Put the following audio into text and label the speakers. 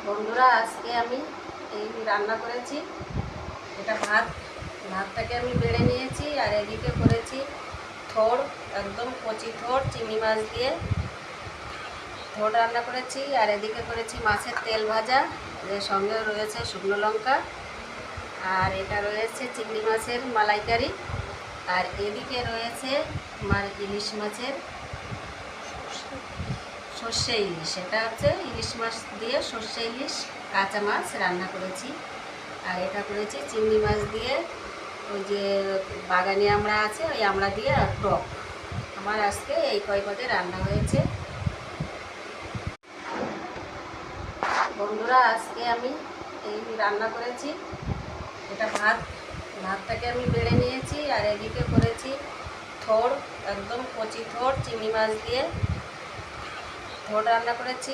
Speaker 1: বন্ধুরা, আজকে আমি এই রান্না করেছি। এটা ভাতটাকে আমি বেড়ে নিয়েছি, আর এদিকে করেছি থোড়, একদম কচি থোড় চিংড়ি মাছ দিয়ে থোড় রান্না করেছি। আর এদিকে করেছি মাছের তেল ভাজা, এর সঙ্গে রয়েছে শুকনো লঙ্কা, আর এটা রয়েছে চিংড়ি মাছের মালাইকারি। আর এদিকে রয়েছে আমার ইলিশ মাছের সর্ষে ইলিশ। এটা হচ্ছে ইলিশ মাছ দিয়ে সর্ষে ইলিশ কাঁচা মাছ রান্না করেছি। আর এটা করেছি চিংড়ি মাছ দিয়ে ওই যে বাগানি আমড়া আছে, ওই আমড়া দিয়ে আর টক। আমার আজকে এই কয় রান্না হয়েছে। বন্ধুরা, আজকে আমি এই রান্না করেছি। এটা ভাতটাকে আমি বেড়ে নিয়েছি, আর এদিকে করেছি থোড়, একদম কচি থোড় চিংড়ি মাছ দিয়ে থোড় রান্না করেছি।